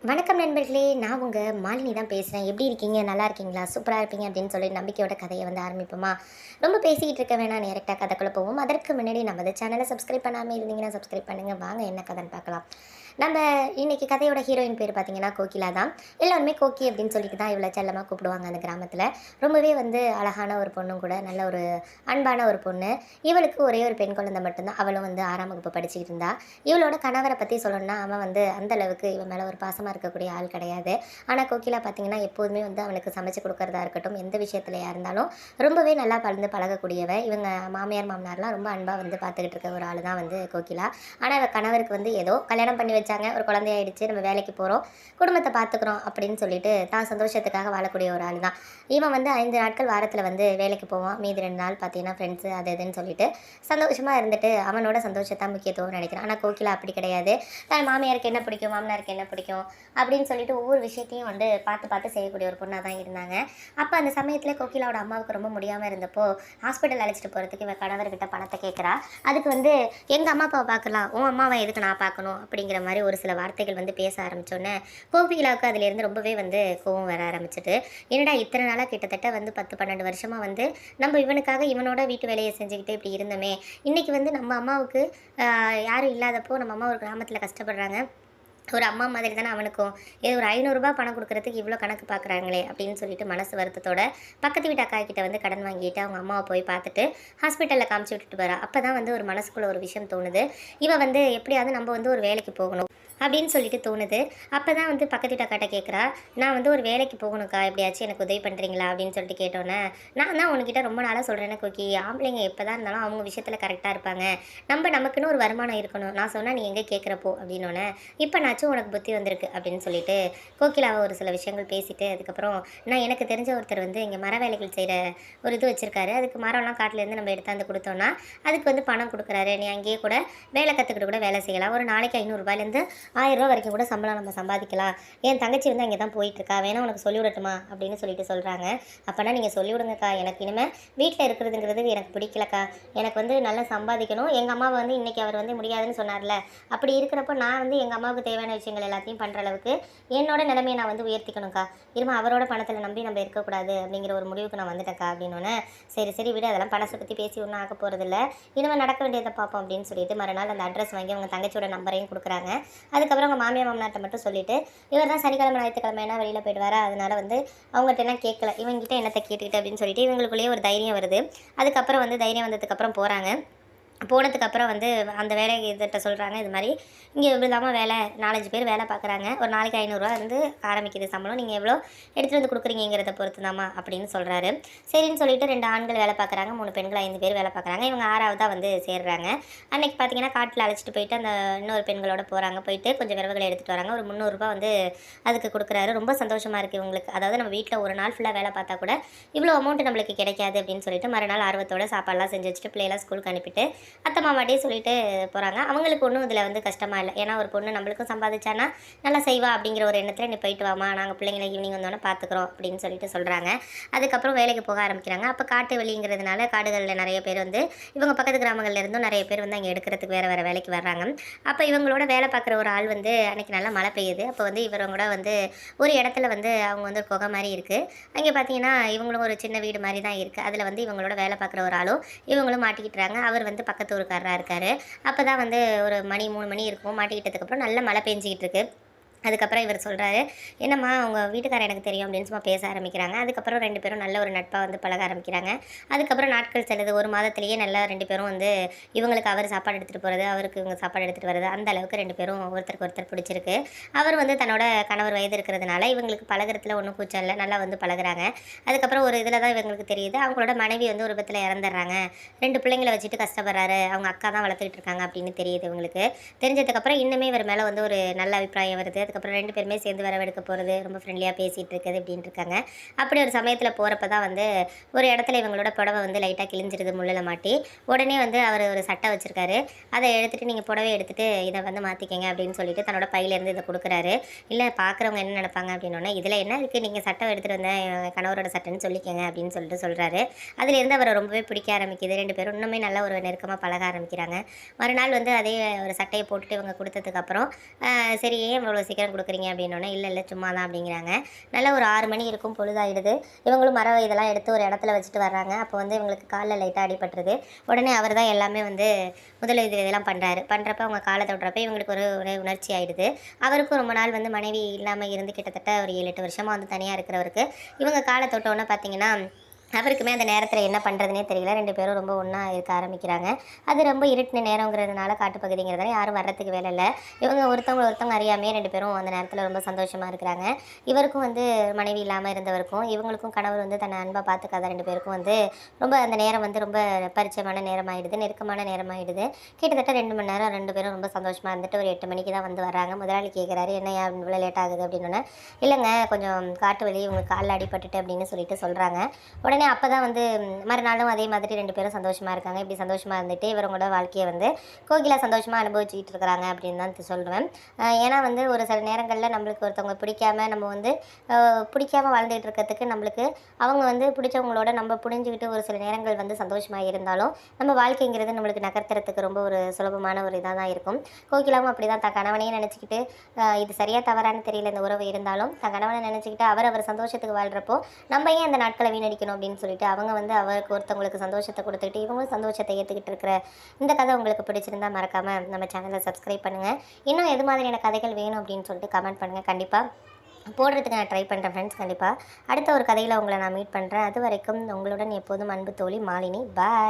வணக்கம் நண்பர்களே, நான் உங்கள் மாலினி தான் பேசுகிறேன். எப்படி இருக்கீங்க? நல்லா இருக்கீங்களா? சூப்பராக இருப்பீங்க அப்படின்னு சொல்லி நம்பிக்கையோட கதையை வந்து ஆரம்பிப்போமா? ரொம்ப பேசிக்கிட்டு இருக்க வேணாம், டேரெக்டாக கதைக்குள்ள போவோம். அதற்கு முன்னாடி நம்ம சேனலை சப்ஸ்கிரைப் பண்ணாமல் இருந்தீங்கன்னா சப்ஸ்கிரைப் பண்ணுங்கள். வாங்க என்ன கதைன்னு பார்க்கலாம். நம்ம இன்னைக்கு கதையோட ஹீரோயின் பேர் பார்த்தீங்கன்னா கோகிலா தான். எல்லாருமே கோக்கி அப்படின்னு சொல்லிட்டு தான் இவ்வளோ செல்லமாக கூப்பிடுவாங்க அந்த கிராமத்தில். ரொம்பவே வந்து அழகான ஒரு பொண்ணும் கூட, நல்ல ஒரு அன்பான ஒரு பொண்ணு. இவளுக்கு ஒரே ஒரு பெண் குழந்தை மட்டும்தான். அவளும் வந்து 6ஆம் வகுப்பு படிச்சுக்கிட்டு இருந்தா. இவளோட கணவரை பற்றி சொல்லணும்னா, அவன் வந்து அந்த அளவுக்கு இவன் மேலே ஒரு பாசமாக இருக்கக்கூடிய ஆள் கிடையாது. ஆனால் கோகிலா பார்த்தீங்கன்னா எப்போதுமே வந்து அவனுக்கு சமைச்சு கொடுக்கறதா இருக்கட்டும், எந்த விஷயத்துலையா இருந்தாலும் ரொம்பவே நல்லா பழகக்கூடியவ. இவங்க மாமியார் மாமனார்லாம் ரொம்ப அன்பாக வந்து பார்த்துக்கிட்டு இருக்க ஒரு ஆள் தான் வந்து கோகிலா. ஆனால் இவ கணவருக்கு வந்து ஏதோ கல்யாணம் பண்ணி வச்சாங்க, ஒரு குழந்தையாயிடுச்சு, நம்ம வேலைக்கு போகிறோம், குடும்பத்தை பார்த்துக்குறோம் அப்படின்னு சொல்லிட்டு தான் சந்தோஷத்துக்காக வாழக்கூடிய ஒரு ஆள் தான். இவன் வந்து 5 நாட்கள் வாரத்தில் வந்து வேலைக்கு போவான். மீதி 2 நாள் பார்த்தீங்கன்னா ஃப்ரெண்ட்ஸு அது இதுன்னு சொல்லிட்டு சந்தோஷமாக இருந்துட்டு அவனோட சந்தோஷத்தான் முக்கியத்துவம் நினைக்கிறான். ஆனால் கோகிலா அப்படி கிடையாது. தன் மாமியாருக்கு என்ன பிடிக்கும், மாமனாருக்கு என்ன பிடிக்கும் அப்படின்னு சொல்லிட்டு ஒவ்வொரு விஷயத்தையும் வந்து பார்த்து பார்த்து செய்யக்கூடிய ஒரு பொண்ணாக தான் இருந்தாங்க. அப்போ அந்த சமயத்தில் கோகிலாவோட அம்மாவுக்கு ரொம்ப முடியாமல் இருந்தப்போ ஹாஸ்பிட்டல் அழைச்சிட்டு போகிறதுக்கு இவன் கணவர்கிட்ட பணத்தை கேட்குறா. அதுக்கு வந்து எங்கள் அம்மா அப்பாவை பார்க்கலாம், உன் அம்மாவை எதுக்கு நான் பார்க்கணும் அப்படிங்கிற மாதிரி ஒரு சில வார்த்தைகள் வந்து பேச ஆரம்பித்தோன்னே கோகிலாவுக்கு அதிலேருந்து ரொம்பவே வந்து கோவம் வர ஆரம்பிச்சிட்டு, என்னடா இத்தனை நாளாக கிட்டத்தட்ட வந்து 10-12 வருஷமாக வந்து நம்ம இவனுக்காக இவனோட வீட்டு வேலையை செஞ்சுக்கிட்டு இப்படி இருந்தோமே, இன்றைக்கி வந்து நம்ம அம்மாவுக்கு யாரும் இல்லாதப்போ நம்ம அம்மா ஒரு கிராமத்தில் கஷ்டப்படுறாங்க, ஒரு அம்மா மாதிரி தானே அவனுக்கும், ஏதோ ஒரு 500 பணம் கொடுக்குறதுக்கு இவ்வளோ கணக்கு பார்க்குறாங்களே அப்படின்னு சொல்லிட்டு மனசு வருத்தத்தோட பக்கத்து வீட்டு அக்கா கிட்ட வந்து கடன் வாங்கிட்டு அவங்க அம்மாவை போய் பார்த்துட்டு ஹாஸ்பிட்டலில் காமிச்சு விட்டுட்டு வரா. அப்போ தான் வந்து ஒரு மனசுக்குள்ள ஒரு விஷயம் தோணுது, இவன் வந்து எப்படியாவது நம்ம வந்து ஒரு வேலைக்கு போகணும் அப்படின்னு சொல்லிட்டு தோணுது. அப்போ தான் வந்து பக்கத்து வீட்டு அக்காட்ட கேட்குறா, நான் வந்து ஒரு வேலைக்கு போகணுக்கா, எப்படியாச்சும் எனக்கு உதவி பண்ணுறீங்களா அப்படின்னு சொல்லிட்டு கேட்டோன்னே, நான் தான் உனக்கிட்ட ரொம்ப நாளாக சொல்கிறேன்னு கோக்கி, ஆம்பளைங்க எப்போ தான் இருந்தாலும் அவங்க விஷயத்தில் கரெக்டாக இருப்பாங்க, நமக்குன்னு ஒரு வருமானம் இருக்கணும், நான் சொன்னால் நீ எங்கே கேட்குறப்போ அப்படின்னோடனே, இப்போ நாச்சும் உனக்கு புத்தி வந்திருக்கு அப்படின்னு சொல்லிட்டு கோகிலாவை ஒரு சில விஷயங்கள் பேசிட்டு, அதுக்கப்புறம் நான் எனக்கு தெரிஞ்ச ஒருத்தர் வந்து இங்கே மர வேலைகள் செய்கிற ஒரு இது வச்சுருக்காரு, அதுக்கு மரம்லாம் காட்டிலேருந்து நம்ம எடுத்தாந்து கொடுத்தோன்னா அதுக்கு வந்து பணம் கொடுக்குறாரு, நீ அங்கேயே கூட வேலை கற்றுக்கிட்டு கூட வேலை செய்யலாம், ஒரு நாளைக்கு 500 ரூபாயிலேருந்து 1000 வரைக்கும் கூட சம்பளம் நம்ம சம்பாதிக்கலாம், என் தங்கச்சி வந்து அங்கே தான் போயிட்டுருக்கா, வேணா உனக்கு சொல்லி விடட்டுமா அப்படின்னு சொல்லிட்டு சொல்கிறாங்க. அப்போனா நீங்கள் சொல்லி விடுங்கக்கா, எனக்கு இனிமேல் வீட்டில் இருக்கிறதுங்கிறது எனக்கு பிடிக்கலக்கா, எனக்கு வந்து நல்லா சம்பாதிக்கணும், எங்கள் அம்மாவை வந்து இன்றைக்கி அவர் வந்து முடியாதுன்னு சொன்னார்ல, அப்படி இருக்கிறப்போ நான் வந்து எங்கள் அம்மாவுக்கு தேவையான விஷயங்கள் எல்லாத்தையும் பண்ணுற அளவுக்கு என்னோட நிலைமையை நான் வந்து உயர்த்திக்கணும்க்கா, இருமா அவரோட பணத்தில் நம்பி நம்ம இருக்கக்கூடாது அப்படிங்கிற ஒரு முடிவுக்கு நான் வந்துட்டேன்க்கா அப்படின்னோடனே, சரி சரி விட, அதெல்லாம் பணத்தை பற்றி பேசி ஒன்றும் ஆக போகிறதில்ல, இனிமேல் நடக்க வேண்டியதை பார்ப்போம் அப்படின்னு சொல்லிட்டு மறுநாள் அந்த அட்ரஸ் வாங்கி அவங்க தங்கச்சியோட நம்பரையும் கொடுக்குறாங்க. அதுக்கப்புறம் அவங்க மாமியார் மாமனார்ட்ட மட்டும் சொல்லிவிட்டு, இவர் தான் சனிக்கிழமை ஞாயிற்றுக்கிழமை என்ன வெளியில் போயிடுவாரா, அதனால் வந்து அவங்ககிட்ட என்ன கேட்கல, இவங்ககிட்ட என்னத்தை கேட்டுக்கிட்டு அப்படின்னு சொல்லிட்டு இவங்களுக்குள்ளேயே ஒரு தைரியம் வருது. அதுக்கப்புறம் வந்து தைரியம் வந்ததுக்கப்புறம் போகிறாங்க. போனதுக்கப்புறம் வந்து அந்த வேலை இதுகிட்ட சொல்கிறாங்க, இது மாதிரி இங்கே இப்படி இல்லாமல் வேலை 4-5 பேர் வேலை பார்க்குறாங்க, ஒரு நாளைக்கு 500 இருந்து ஆரம்பிக்குது சம்பளம், நீங்கள் எவ்வளோ எடுத்துகிட்டு வந்து கொடுக்குறீங்கிறத பொறுத்து தாம்மா அப்படின்னு சொல்கிறாரு. சரின்னு சொல்லிட்டு 2 ஆண்கள் வேலை பார்க்குறாங்க, 3 பெண்கள் 5 பேர் வேலை பார்க்குறாங்க, இவங்க 6ஆவதாக வந்து சேர்றாங்க. அன்றைக்கி பார்த்தீங்கன்னா காட்டில் அழைச்சிட்டு போயிட்டு அந்த இன்னொரு பெண்களோட போகிறாங்க, போயிட்டு கொஞ்சம் விறகுகளை எடுத்துகிட்டு வராங்க, ஒரு 300 ரூபா வந்து அதுக்கு கொடுக்குறாரு. ரொம்ப சந்தோஷமாக இருக்குது இவங்களுக்கு, அதாவது நம்ம வீட்டில் ஒரு நாள் ஃபுல்லாக வேலை பார்த்தா கூட இவ்வளோ அமௌண்ட் நம்மளுக்கு கிடைக்காது அப்படின்னு சொல்லிட்டு மறுநாள் ஆர்வத்தோட சாப்பாடெலாம் செஞ்சு வச்சுட்டு பிள்ளையெல்லாம் ஸ்கூலுக்கு அனுப்பிட்டு அத்தை மாமாட்டையே சொல்லிட்டு போகிறாங்க. அவங்களுக்கு ஒன்றும் இதில் வந்து கஷ்டமாக இல்லை, ஏன்னா ஒரு பொண்ணு நம்மளுக்கும் சம்பாதிச்சானா நல்லா செய்வா அப்படிங்கிற ஒரு எண்ணத்தில் நீ போயிட்டு வாமா, நாங்கள் பிள்ளைங்களை ஈவினிங் வந்தோன்னே பார்த்துக்குறோம் அப்படின்னு சொல்லிட்டு சொல்கிறாங்க. அதுக்கப்புறம் வேலைக்கு போக ஆரம்பிக்கிறாங்க. அப்போ காட்டு வெளிங்கிறதுனால காடுகளில் நிறைய பேர் வந்து இவங்க பக்கத்து கிராமங்களில் இருந்தும் நிறைய பேர் வந்து அங்கே எடுக்கிறதுக்கு வேறு வேறு வேலைக்கு வர்றாங்க. அப்போ இவங்களோட வேலை பார்க்குற ஒரு ஆள் வந்து அன்றைக்கி நல்லா மழை பெய்யுது. அப்போ வந்து இவங்களோட வந்து ஒரு இடத்துல வந்து அவங்க வந்து ஒரு குகை மாதிரி இருக்குது, அங்கே பார்த்தீங்கன்னா இவங்களும் ஒரு சின்ன வீடு மாதிரி தான் இருக்குது, அதில் வந்து இவங்களோட வேலை பார்க்குற ஒரு ஆளும் இவங்களும் மாட்டிக்கிட்டுறாங்க. அவர் வந்து பக்கத்து ஊருக்காரராக இருக்கார். அப்போ தான் வந்து ஒரு மணி 3 மணி இருக்கும், மாட்டிக்கிட்டதுக்கப்புறம் நல்ல மழை பெஞ்சிக்கிட்டு இருக்கு. அதுக்கப்புறம் இவர் சொல்கிறாரு, என்னம்மா அவங்க வீட்டுக்காரர் எனக்கு தெரியும் அப்படின்னு சும்மா பேச ஆரம்பிக்கிறாங்க. அதுக்கப்புறம் 2 பேரும் நல்ல ஒரு நட்பாக வந்து பழக ஆரம்பிக்கிறாங்க. அதுக்கப்புறம் நாட்கள் செல்லுது, ஒரு மாதத்திலேயே நல்லா 2 பேரும் வந்து இவங்களுக்கு அவர் சாப்பாடு எடுத்துகிட்டு போகிறது, அவருக்கு இவங்க சாப்பாடு எடுத்துகிட்டு வருது, அந்த அளவுக்கு 2 பேரும் ஒருத்தருக்கு ஒருத்தர் பிடிச்சிருக்கு. அவர் வந்து தன்னோட கணவர் வயது இருக்கிறதுனால இவங்களுக்கு பழகிறதுல ஒன்றும் கூச்சம் இல்லை, நல்லா வந்து பழகுறாங்க. அதுக்கப்புறம் ஒரு இதில் தான் இவங்களுக்கு தெரியுது, அவங்களோட மனைவி வந்து ஒரு விபத்தில் இறந்துடுறாங்க, 2 பிள்ளைங்களை வச்சுட்டு கஷ்டப்படுறாரு, அவங்க அக்கா தான் வளர்த்துக்கிட்டு இருக்காங்க அப்படின்னு தெரியுது இவங்களுக்கு. தெரிஞ்சதுக்கப்புறம் இன்னுமே இவர் மேலே வந்து ஒரு நல்ல அபிப்பிராயம் வருது. அதுக்கப்புறம் 2 பேருமே சேர்ந்து வரவெடுக்க போகிறது, ரொம்ப ஃப்ரெண்ட்லியாக பேசிகிட்டு இருக்குது அப்படின்ட்டு இருக்காங்க. அப்படி ஒரு சமயத்தில் போகிறப்ப தான் வந்து ஒரு இடத்துல இவங்களோட புடவை வந்து லைட்டாக கிழிஞ்சிருது முள்ளில் மாட்டி. உடனே வந்து அவர் ஒரு சட்டை வச்சுருக்காரு, அதை எடுத்துகிட்டு நீங்கள் புடவை எடுத்துகிட்டு இதை வந்து மாற்றிக்கங்க அப்படின்னு சொல்லிட்டு தன்னோட பையிலேருந்து இதை கொடுக்குறாரு. இல்லை பார்க்குறவங்க என்ன நினைப்பாங்க அப்படின்னோடனே, இதில் என்ன இருக்குது, நீங்கள் சட்டை எடுத்துகிட்டு வந்தேன் என் கணவரோட சட்டைன்னு சொல்லிக்கங்க அப்படின்னு சொல்லிட்டு சொல்கிறாரு. அதுலேருந்து அவரை ரொம்பவே பிடிக்க ஆரம்பிக்குது. 2 பேரும் இன்னுமே நல்ல ஒரு நெருக்கமாக பழக ஆரம்பிக்கிறாங்க. மறுநாள் வந்து அதே ஒரு சட்டையை போட்டுட்டு இவங்க கொடுத்ததுக்கப்புறம், சரி ஏன் இவ்வளோ சீக்கிரம் கொடுக்குறீங்க அப்படின்னோடனே இல்லை சும்மா தான் அப்படிங்கிறாங்க. நல்லா ஒரு 6 மணி இருக்கும், பொழுதாயிடுது. இவங்களும் மரம் இதெல்லாம் எடுத்து ஒரு இடத்துல வச்சுட்டு வர்றாங்க. அப்போ வந்து இவங்களுக்கு காலில் லைட்டாக அடிபட்டுருது. உடனே அவர் தான் எல்லாமே வந்து முதலுதவி இதெல்லாம் பண்ணுறாரு. பண்ணுறப்ப அவங்க காலை தொடுறப்ப இவங்களுக்கு ஒரு ஒரு உணர்ச்சி ஆயிடுது. அவருக்கும் ரொம்ப நாள் வந்து மனைவி இல்லாமல் இருந்து கிட்டத்தட்ட ஒரு 7, 8 வருஷமாக வந்து தனியாக இருக்கிறவருக்கு இவங்க காலை தொட்டோன்னே பார்த்தீங்கன்னா அவருக்குமே அந்த நேரத்தில் என்ன பண்ணுறதுனே தெரியல. 2 பேரும் ரொம்ப ஒன்றா இருக்க ஆரம்பிக்கிறாங்க. அது ரொம்ப இருட்டின நேரங்கிறதுனால காட்டுப்பகுதிங்கிறதுனால யாரும் வர்றதுக்கு வேலை இல்ல. இவங்க ஒருத்தவங்க அறியாமையே 2 பேரும் அந்த நேரத்தில் ரொம்ப சந்தோஷமாக இருக்கிறாங்க. இவருக்கும் வந்து மனைவி இல்லாமல் இருந்தவருக்கும், இவங்களுக்கும் கணவர் வந்து தன்னை அன்பா பார்த்துக்காத 2 பேருக்கும் வந்து ரொம்ப அந்த நேரம் வந்து ரொம்ப பரிச்சயமான நேரமாயிடுது, நெருக்கமான நேரமாயிடுது. கிட்டத்தட்ட 2 மணி நேரம் 2 பேரும் ரொம்ப சந்தோஷமாக இருந்துட்டு ஒரு 8 மணிக்கு தான் வந்து வர்றாங்க. முதலாளி கேட்குறாரு, "என்னய்யா இவ்வளோ லேட் ஆகுது?" அப்படின்னோன்னே, "இல்லைங்க கொஞ்சம் காட்டு வலி, உங்களுக்கு காலில் அடிபட்டுட்டு" அப்படின்னு சொல்லிட்டு சொல்கிறாங்க. உடனே அப்போ தான் வந்து மறுநாளும் அதே மாதிரி 2 பேரும் சந்தோஷமாக இருக்காங்க. இப்படி சந்தோஷமாக இருந்துட்டு இவங்களோட வாழ்க்கையை வந்து கோகிலா சந்தோஷமாக அனுபவிச்சுக்கிட்டு இருக்கிறாங்க அப்படின்னு தான் சொல்லுவேன். ஏன்னா வந்து ஒரு சில நேரங்களில் நம்மளுக்கு ஒருத்தவங்க பிடிக்காம நம்ம வந்து பிடிக்காம வாழ்ந்துகிட்டு இருக்கிறதுக்கு நம்மளுக்கு அவங்க வந்து பிடிச்சவங்களோட நம்ம புரிஞ்சுக்கிட்டு ஒரு சில நேரங்கள் வந்து சந்தோஷமாக இருந்தாலும் நம்ம வாழ்க்கைங்கிறது நம்மளுக்கு நகர்த்துறதுக்கு ரொம்ப ஒரு சுலபமான ஒரு இதாக தான் இருக்கும். கோகிலாவும் அப்படி தான் தன் கணவனையும் நினச்சிக்கிட்டு இது சரியாக தவறான்னு தெரியல இந்த உறவு இருந்தாலும் தன் கணவனை நினச்சிக்கிட்டு அவர் சந்தோஷத்துக்கு வாழ்கிறப்போ நம்ம ஏன் அந்த நாட்களை வீணடிக்கணும் அப்படின்னு சொல்லிட்டு அவங்க வந்து அவருக்கு ஒருத்தவங்களுக்கு சந்தோஷத்தை கொடுத்துக்கிட்டு இவங்களும் சந்தோஷத்தை ஏற்றுக்கிட்டு இருக்கிற இந்த கதை உங்களுக்கு பிடிச்சிருந்தா மறக்காமல் நம்ம சேனலை சப்ஸ்கிரைப் பண்ணுங்கள். இன்னும் எது மாதிரியான கதைகள் வேணும் அப்படின்னு சொல்லிட்டு கமெண்ட் பண்ணுங்கள். கண்டிப்பாக போடுறதுக்கு நான் ட்ரை பண்ணுறேன் ஃப்ரெண்ட்ஸ். கண்டிப்பாக அடுத்த ஒரு கதையில் உங்களை நான் மீட் பண்ணுறேன். அது வரைக்கும் உங்களுடன் எப்போதும் அன்பு தோழி மாலினி. பாய்.